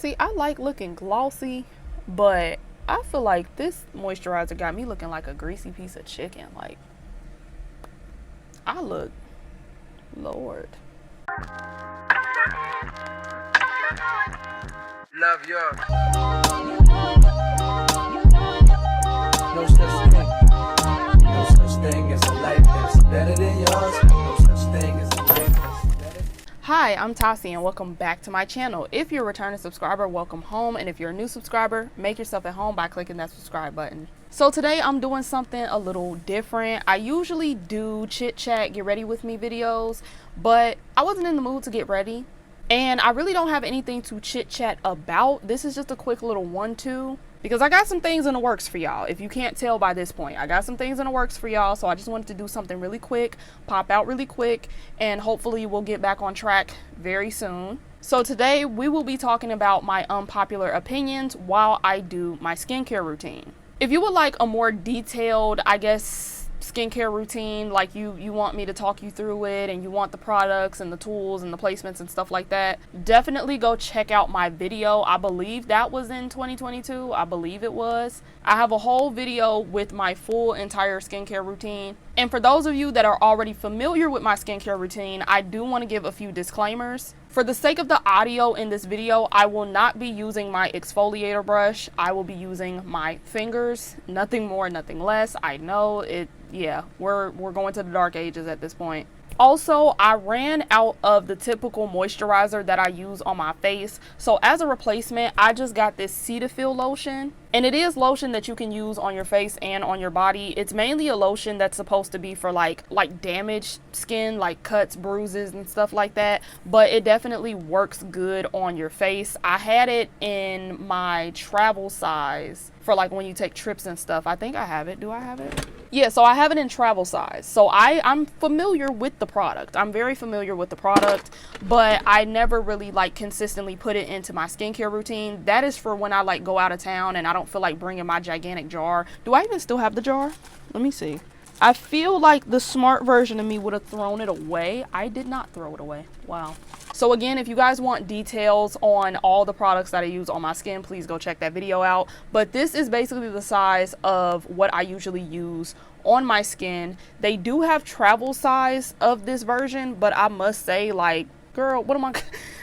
See, I like looking glossy, but I feel like this moisturizer got me looking like a greasy piece of chicken. Like, I look, Lord. Love yours. No such thing. No such thing as a life that's better than yours. No such thing as a life that's better. Hi, I'm Tassie and welcome back to my channel. If you're a returning subscriber, welcome home. And if you're a new subscriber, make yourself at home by clicking that subscribe button. So today I'm doing something a little different. I usually do chit chat, get ready with me videos, but I wasn't in the mood to get ready. And I really don't have anything to chit chat about. This is just a quick little 1-2 because I got some things in the works for y'all. If you can't tell by this point, I got some things in the works for y'all. So I just wanted to do something really quick, pop out really quick, and hopefully we'll get back on track very soon. So today we will be talking about my unpopular opinions while I do my skincare routine. If you would like a more detailed, I guess, skincare routine, like you want me to talk you through it and you want the products and the tools and the placements and stuff like that, definitely go check out my video. I believe that was in 2022. I believe it was. I have a whole video with my full entire skincare routine. And for those of you that are already familiar with my skincare routine, I do want to give a few disclaimers. For the sake of the audio in this video, I will not be using my exfoliator brush. I will be using my fingers, nothing more, nothing less. I know it, yeah, we're going to the dark ages at this point. Also, I ran out of the typical moisturizer that I use on my face. So as a replacement, I just got this Cetaphil lotion. And it is lotion that you can use on your face and on your body. It's mainly a lotion that's supposed to be for like damaged skin, like cuts, bruises, and stuff like that. But it definitely works good on your face. I had it in my travel size for like when you take trips and stuff. I think I have it. Do I have it? Yeah, so I have it in travel size. So I'm familiar with the product. I'm very familiar with the product, but I never really like consistently put it into my skincare routine. That is for when I like go out of town and I don't feel like bringing my gigantic jar. Do I even still have the jar? Let me see. I feel like the smart version of me would have thrown it away. I did not throw it away. Wow. So again, if you guys want details on all the products that I use on my skin, please go check that video out. But this is basically the size of what I usually use on my skin. They do have travel size of this version, but I must say, like, girl, what am I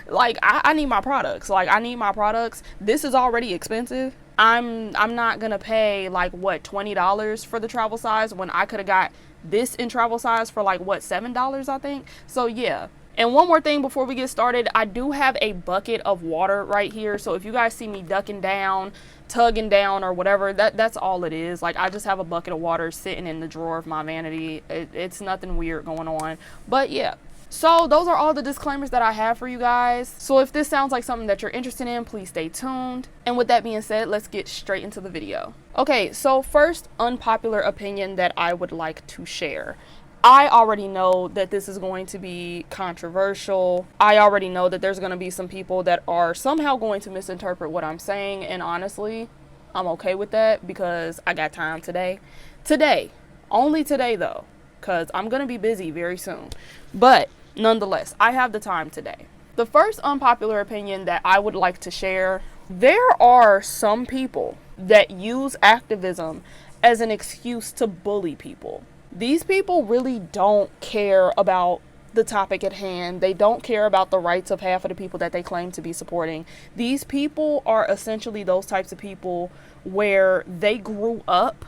like? I need my products. Like, I need my products. This is already expensive. I'm not gonna pay like what, $20 for the travel size when I could have got this in travel size for like what, $7 I think. So yeah. And one more thing before we get started, I do have a bucket of water right here. So if you guys see me ducking down, tugging down, or whatever, that's all it is. Like, I just have a bucket of water sitting in the drawer of my vanity. It's nothing weird going on. But yeah. So those are all the disclaimers that I have for you guys. So if this sounds like something that you're interested in, please stay tuned. And with that being said, let's get straight into the video. Okay, so first unpopular opinion that I would like to share. I already know that this is going to be controversial. I already know that there's going to be some people that are somehow going to misinterpret what I'm saying. And honestly, I'm okay with that because I got time today. Today, only today though, because I'm going to be busy very soon. But nonetheless, I have the time today. The first unpopular opinion that I would like to share, there are some people that use activism as an excuse to bully people. These people really don't care about the topic at hand. They don't care about the rights of half of the people that they claim to be supporting. These people are essentially those types of people where they grew up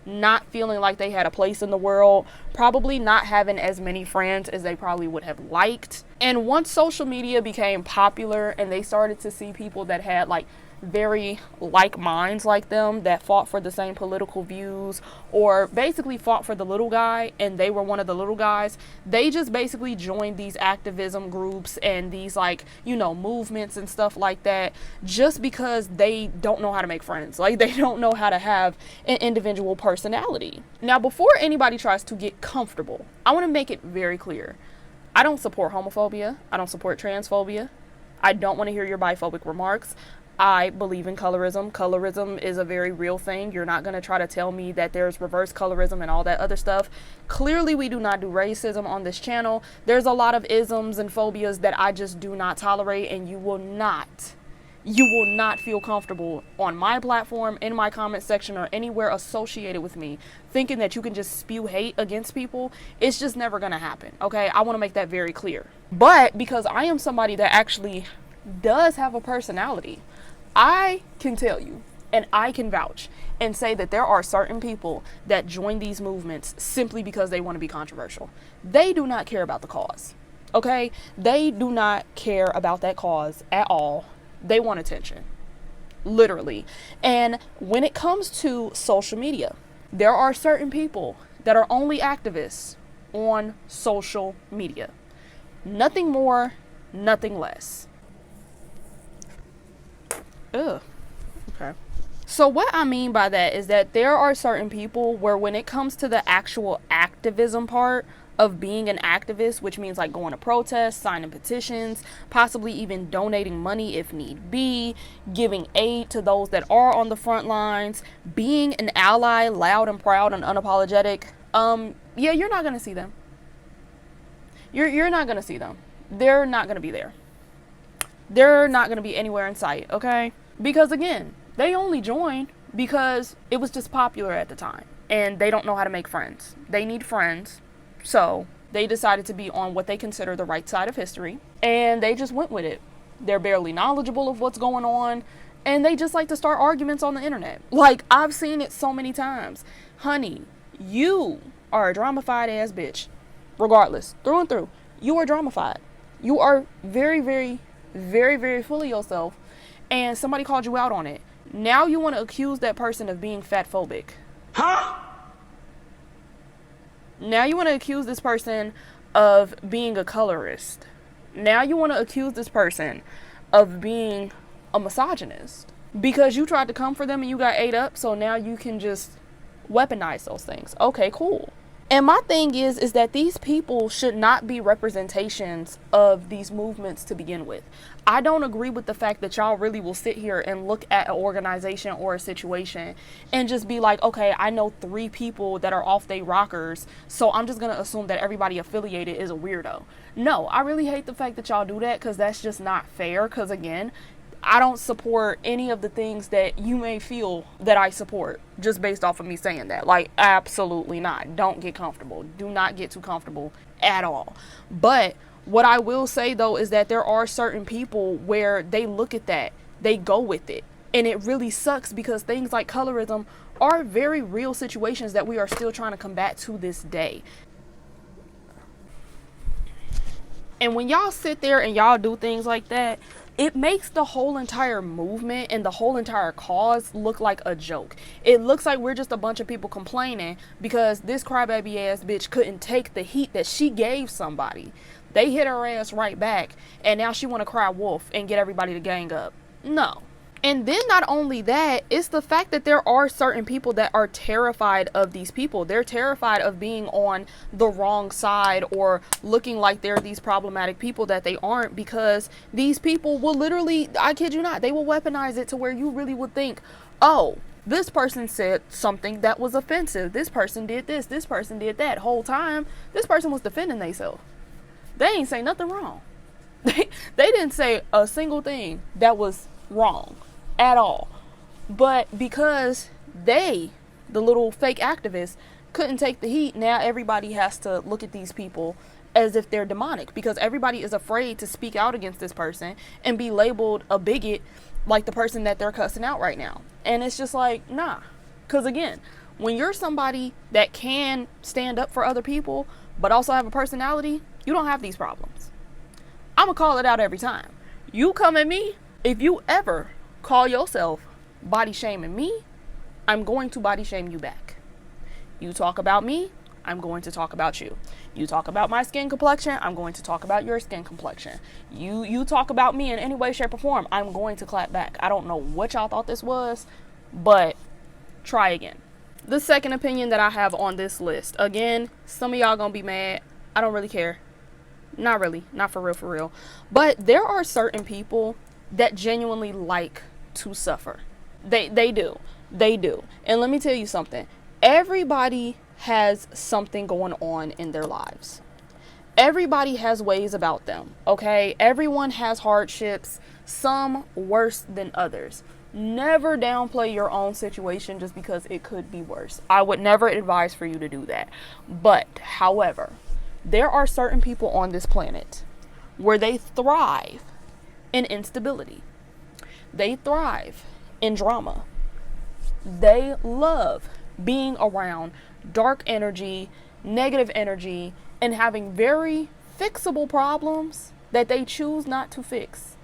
not feeling like they had a place in the world, probably not having as many friends as they probably would have liked. And once social media became popular and they started to see people that had like very like minds like them, that fought for the same political views, or basically fought for the little guy, and they were one of the little guys, they just basically joined these activism groups and these, like, you know, movements and stuff like that, just because they don't know how to make friends. Like, they don't know how to have an individual personality. Now, before anybody tries to get comfortable, I want to make it very clear. I don't support homophobia. I don't support transphobia. I don't want to hear your biphobic remarks. I believe in colorism. Colorism is a very real thing. You're not going to try to tell me that there's reverse colorism and all that other stuff. Clearly, we do not do racism on this channel. There's a lot of isms and phobias that I just do not tolerate, and you will not You will not feel comfortable on my platform, in my comment section, or anywhere associated with me thinking that you can just spew hate against people. It's just never going to happen, okay? I want to make that very clear. But because I am somebody that actually does have a personality, I can tell you, and I can vouch and say that there are certain people that join these movements simply because they want to be controversial. They do not care about the cause, okay? They do not care about that cause at all. They want attention, literally. And when it comes to social media, there are certain people that are only activists on social media. Nothing more, nothing less. Ugh. Okay. So what I mean by that is that there are certain people where when it comes to the actual activism part of being an activist, which means like going to protests, signing petitions, possibly even donating money if need be, giving aid to those that are on the front lines, being an ally, loud and proud and unapologetic, yeah, you're not going to see them. You're not going to see them. They're not going to be there. They're not going to be anywhere in sight, okay? Because again, they only joined because it was just popular at the time and they don't know how to make friends. They need friends. So they decided to be on what they consider the right side of history, and they just went with it. They're barely knowledgeable of what's going on, and they just like to start arguments on the internet. Like, I've seen it so many times. Honey, you are a drama-fied ass bitch. Regardless, through and through, you are drama-fied. You are very, very, very, very full of yourself, and somebody called you out on it. Now you want to accuse that person of being fatphobic. Huh? Now you want to accuse this person of being a colorist. Now you want to accuse this person of being a misogynist because you tried to come for them and you got ate up. So now you can just weaponize those things. Okay, cool. And my thing is that these people should not be representations of these movements to begin with. I don't agree with the fact that y'all really will sit here and look at an organization or a situation and just be like, okay, I know 3 people that are off they rockers, so I'm just going to assume that everybody affiliated is a weirdo. No, I really hate the fact that y'all do that because that's just not fair. Because again, I don't support any of the things that you may feel that I support just based off of me saying that. Like, absolutely not. Don't get comfortable. Do not get too comfortable at all. But what I will say, though, is that there are certain people where they look at that, they go with it. And it really sucks because things like colorism are very real situations that we are still trying to combat to this day. And when y'all sit there and y'all do things like that, it makes the whole entire movement and the whole entire cause look like a joke. It looks like we're just a bunch of people complaining because this crybaby ass bitch couldn't take the heat that she gave somebody. They hit her ass right back, and now she want to cry wolf and get everybody to gang up. No. And then not only that, it's the fact that there are certain people that are terrified of these people. They're terrified of being on the wrong side or looking like they're these problematic people that they aren't, because these people will literally, I kid you not, they will weaponize it to where you really would think, oh, this person said something that was offensive. This person did this. This person did that. Whole time, this person was defending themselves. They ain't say nothing wrong. They didn't say a single thing that was wrong at all. But because they, the little fake activists, couldn't take the heat, now everybody has to look at these people as if they're demonic, because everybody is afraid to speak out against this person and be labeled a bigot like the person that they're cussing out right now. And it's just like, nah. Because again, when you're somebody that can stand up for other people but also have a personality, you don't have these problems. I'm gonna call it out every time. You come at me, if you ever call yourself body shaming me, I'm going to body shame you back. You talk about me, I'm going to talk about you. You talk about my skin complexion, I'm going to talk about your skin complexion. You talk about me in any way, shape, or form, I'm going to clap back. I don't know what y'all thought this was, but try again. The second opinion that I have on this list, again, some of y'all gonna be mad. I don't really care. Not really, not for real. But there are certain people that genuinely like to suffer. They do. And let me tell you something. Everybody has something going on in their lives. Everybody has ways about them, okay? Everyone has hardships. some worse than others. Never downplay your own situation just because it could be worse. I would never advise for you to do that. But, however, there are certain people on this planet where they thrive in instability. They thrive in drama. They love being around dark energy, negative energy, and having very fixable problems that they choose not to fix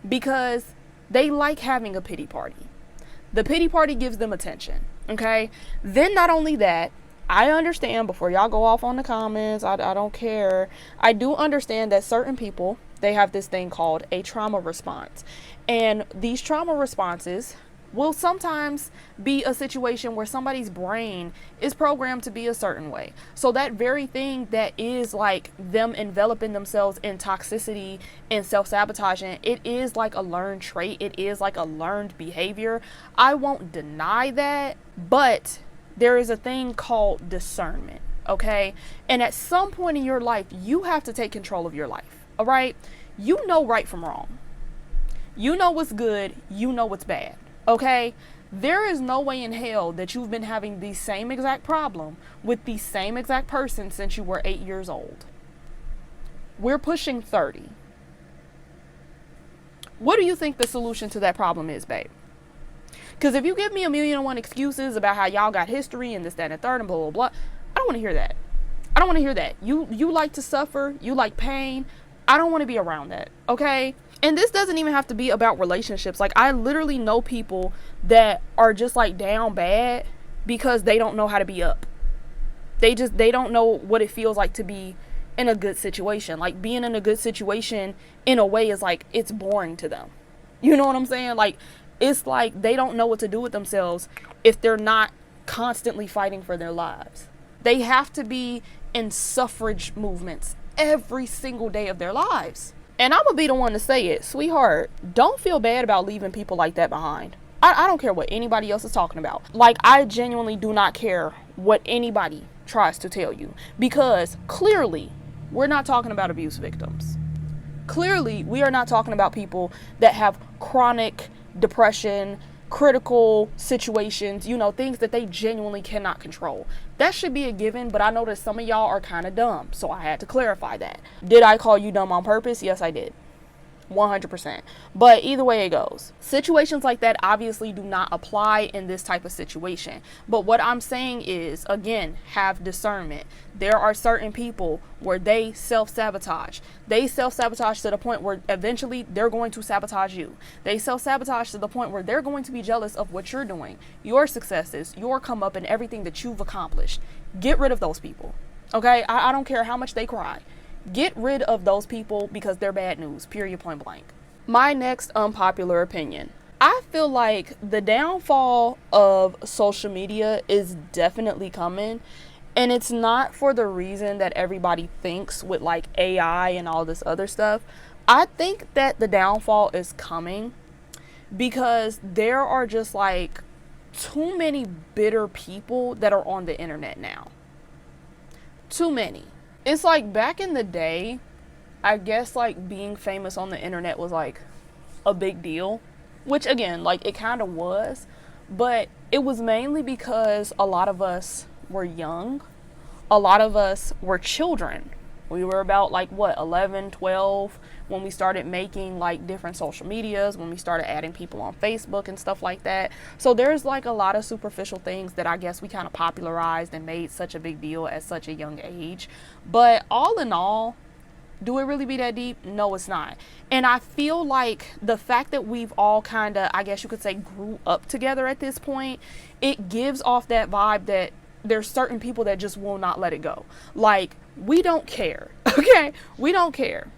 because they like having a pity party. The pity party gives them attention, okay? Then not only that, I understand, before y'all go off on the comments, I don't care. I do understand that certain people, they have this thing called a trauma response. And these trauma responses will sometimes be a situation where somebody's brain is programmed to be a certain way. So that very thing that is like them enveloping themselves in toxicity and self-sabotaging, it is like a learned trait. It is like a learned behavior. I won't deny that, but there is a thing called discernment, okay? And at some point in your life, you have to take control of your life, all right? You know right from wrong. You know what's good. You know what's bad. Okay, there is no way in hell that you've been having the same exact problem with the same exact person since you were 8 years old. We're pushing 30. What do you think the solution to that problem is, babe? Because if you give me 1,000,001 excuses about how y'all got history and this, that, and the third, and blah, blah, blah, I don't want to hear that. I don't want to hear that. You like to suffer. You like pain. I don't want to be around that, okay? And this doesn't even have to be about relationships. Like, I literally know people that are just like down bad because they don't know how to be up. They don't know what it feels like to be in a good situation. Like, being in a good situation in a way is like, it's boring to them. You know what I'm saying? Like, it's like they don't know what to do with themselves if they're not constantly fighting for their lives. They have to be in suffrage movements every single day of their lives. And I'm going to be the one to say it. Sweetheart, don't feel bad about leaving people like that behind. I don't care what anybody else is talking about. Like, I genuinely do not care what anybody tries to tell you. Because clearly, we're not talking about abuse victims. Clearly, we are not talking about people that have chronic depression, critical situations, you know, things that they genuinely cannot control. That should be a given, but I know that some of y'all are kind of dumb, so I had to clarify that. Did I call you dumb on purpose? Yes, I did. 100%. But either way it goes, situations like that obviously do not apply in this type of situation. But what I'm saying is, again, have discernment. There are certain people where they self-sabotage. They self-sabotage to the point where eventually they're going to sabotage you. They self-sabotage to the point where they're going to be jealous of what you're doing, your successes, your come up, and everything that you've accomplished. Get rid of those people. Okay? I don't care how much they cry. Get rid of those people because they're bad news, period, point blank. My next unpopular opinion. I feel like the downfall of social media is definitely coming. And it's not for the reason that everybody thinks with like AI and all this other stuff. I think that the downfall is coming because there are just like too many bitter people that are on the internet now. Too many. It's like back in the day, I guess like being famous on the internet was like a big deal, which again, like it kind of was, but it was mainly because a lot of us were young. A lot of us were children. We were about like 11, 12 when we started making like different social medias, when we started adding people on Facebook and stuff like that. So there's like a lot of superficial things that I guess we kind of popularized and made such a big deal at such a young age. But all in all, do it really be that deep? No, it's not. And I feel like the fact that we've all kind of, I guess you could say, grew up together at this point, it gives off that vibe that there's certain people that just will not let it go. Like, we don't care. Okay? We don't care.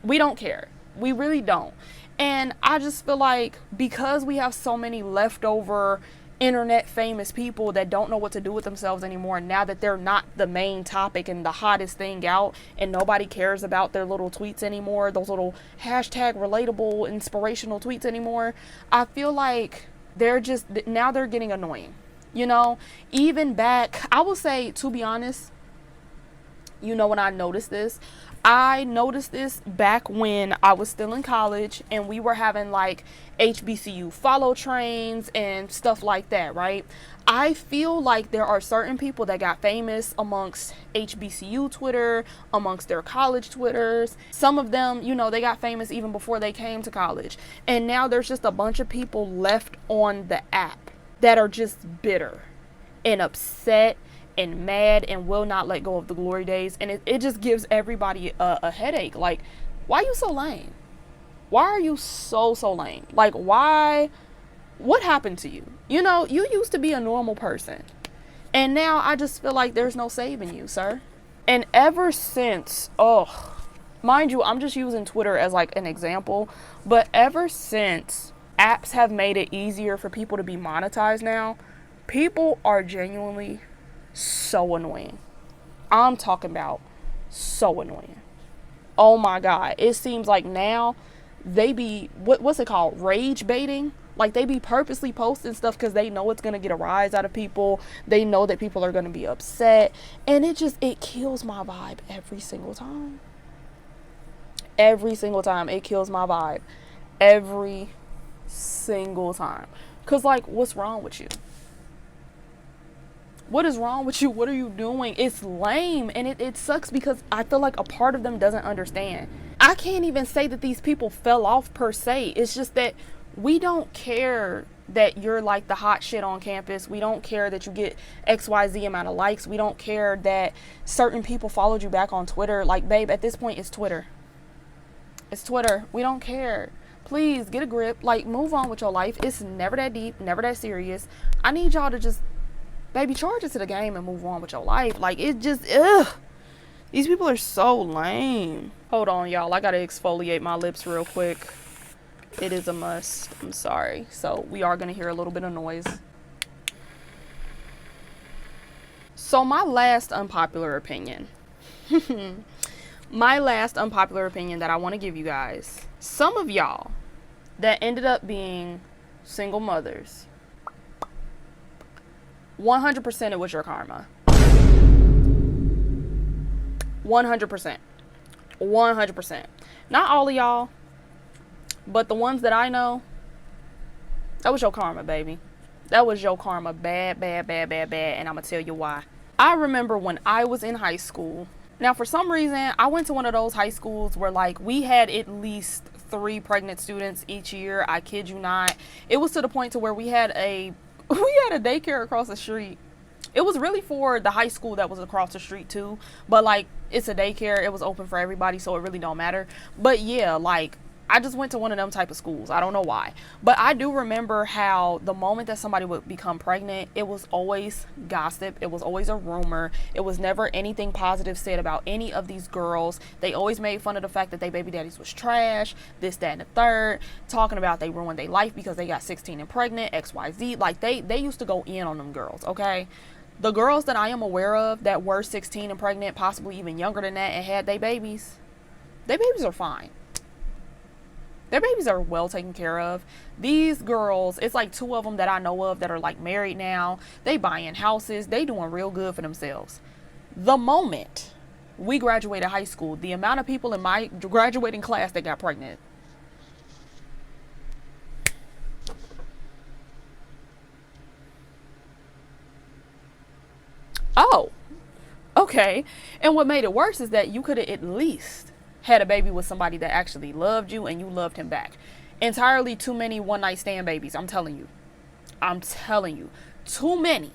We don't care. We really don't. And I just feel like because we have so many leftover internet famous people that don't know what to do with themselves anymore, now that they're not the main topic and the hottest thing out and nobody cares about their little tweets anymore, those little hashtag relatable inspirational tweets anymore, I feel like they're getting annoying. You know, even back, I will say, to be honest, You know when I noticed this? I noticed this back when I was still in college and we were having like HBCU follow trains and stuff like that, right? I feel like there are certain people that got famous amongst HBCU Twitter, amongst their college Twitters. Some of them, you know, they got famous even before they came to college. And now there's just a bunch of people left on the app that are just bitter and upset and mad and will not let go of the glory days. And it just gives everybody a headache. Like, why are you so lame? Why are you so lame? Like, why? What happened to you? You know, you used to be a normal person. And now I just feel like there's no saving you, sir. And ever since, mind you, I'm just using Twitter as like an example. But ever since apps have made it easier for people to be monetized now, people are genuinely so annoying. I'm talking about so annoying. Oh my God. It seems like now they be, what's it called? Rage baiting. Like they be purposely posting stuff because they know it's going to get a rise out of people. They know that people are going to be upset. And it kills my vibe every single time. Every single time it kills my vibe. Every single time. Because like, what's wrong with you? What is wrong with you? What are you doing? It's lame. And it sucks because I feel like a part of them doesn't understand. I can't even say that these people fell off per se. It's just that we don't care that you're like the hot shit on campus. We don't care that you get XYZ amount of likes. We don't care that certain people followed you back on Twitter. Like, babe, at this point, it's Twitter. It's Twitter. We don't care. Please get a grip. Like, move on with your life. It's never that deep, never that serious. I need y'all to just, baby, charge it to the game and move on with your life. Like, it just, these people are so lame. Hold on, y'all. I gotta exfoliate my lips real quick. It is a must. I'm sorry. So we are gonna hear a little bit of noise. So my last unpopular opinion. My last unpopular opinion that I want to give you guys. Some of y'all that ended up being single mothers, 100% it was your karma. 100%. 100%. Not all of y'all, but the ones that I know, that was your karma, baby. That was your karma. Bad, bad, bad, bad, bad. And I'm going to tell you why. I remember when I was in high school. Now, for some reason, I went to one of those high schools where, like, we had at least 3 pregnant students each year. I kid you not. It was to the point to where we had a daycare across the street. It was really for the high school that was across the street, too. But, like, it's a daycare. It was open for everybody, so it really don't matter. But, yeah, like, I just went to one of them type of schools. I don't know why. But I do remember how the moment that somebody would become pregnant, it was always gossip. It was always a rumor. It was never anything positive said about any of these girls. They always made fun of the fact that they baby daddies was trash, this, that, and the third, talking about they ruined their life because they got 16 and pregnant, XYZ. Like, they used to go in on them girls, okay? The girls that I am aware of that were 16 and pregnant, possibly even younger than that, and had their babies are fine. Their babies are well taken care of. These girls, it's like 2 of them that I know of that are like married now. They buying houses. They doing real good for themselves. The moment we graduated high school, the amount of people in my graduating class that got pregnant. Oh, okay. And what made it worse is that you could have at least had a baby with somebody that actually loved you and you loved him back. Entirely too many one-night stand babies. I'm telling you. Too many.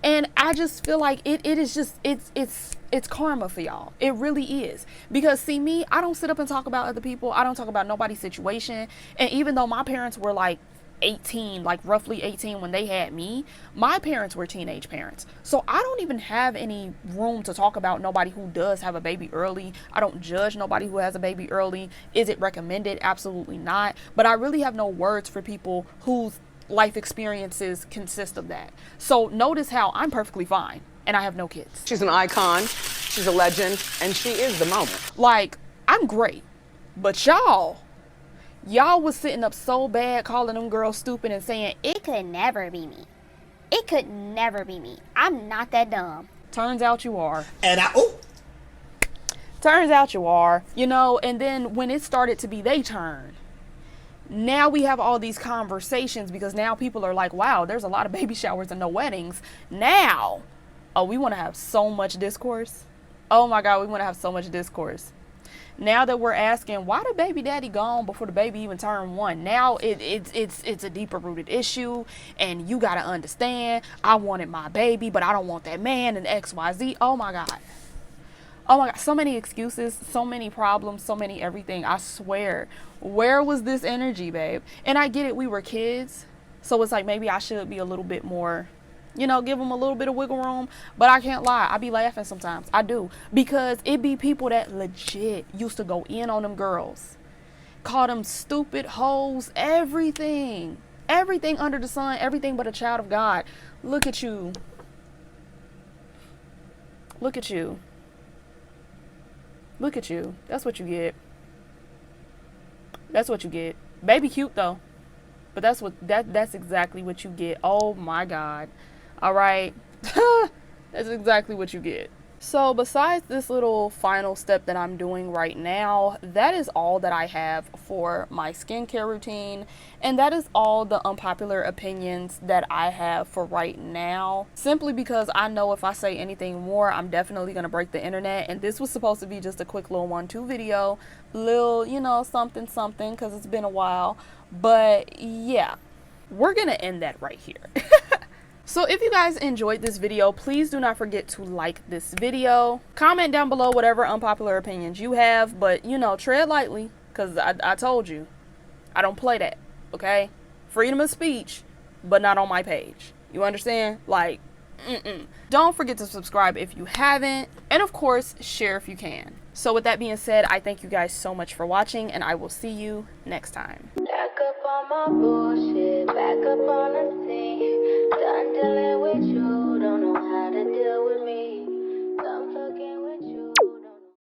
And I just feel like it is just, it's karma for y'all. It really is. Because see me, I don't sit up and talk about other people. I don't talk about nobody's situation. And even though my parents were like 18, like roughly 18 when they had me, my parents were teenage parents. So I don't even have any room to talk about nobody who does have a baby early. I don't judge nobody who has a baby early. Is it recommended? Absolutely not. But I really have no words for people whose life experiences consist of that. So notice how I'm perfectly fine and I have no kids. She's an icon, she's a legend, and she is the moment. Like, I'm great, but y'all was sitting up so bad calling them girls stupid and saying, It could never be me. It could never be me. I'm not that dumb. Turns out you are. And Turns out you are. You know, and then when it started to be their turn, now we have all these conversations because now people are like, wow, there's a lot of baby showers and no weddings. Now, oh, we want to have so much discourse. Oh my God, we want to have so much discourse. Now that we're asking, why did baby daddy gone before the baby even turned 1? Now it's a deeper rooted issue, and you gotta understand, I wanted my baby, but I don't want that man and XYZ. Oh my God. Oh my God, so many excuses, so many problems, so many everything. I swear, where was this energy, babe? And I get it, we were kids, so it's like maybe I should be a little bit more, you know, give them a little bit of wiggle room. But I can't lie, I be laughing sometimes. I do. Because it be people that legit used to go in on them girls. Call them stupid hoes, everything. Everything under the sun, everything but a child of God. Look at you. Look at you. Look at you. That's what you get. That's what you get. Baby cute though. But that's exactly what you get. Oh my God. All right. That's exactly what you get. So besides this little final step that I'm doing right now, that is all that I have for my skincare routine. And that is all the unpopular opinions that I have for right now. Simply because I know if I say anything more, I'm definitely going to break the internet. And this was supposed to be just a quick little 1-2 video. Little, you know, something, because it's been a while. But yeah, we're going to end that right here. So if you guys enjoyed this video, please do not forget to like this video. Comment down below whatever unpopular opinions you have, but you know, tread lightly, because I told you, I don't play that, okay? Freedom of speech, but not on my page. You understand? Like, Don't forget to subscribe if you haven't, and of course, share if you can. So with that being said, I thank you guys so much for watching, and I will see you next time. Back up on my bullshit.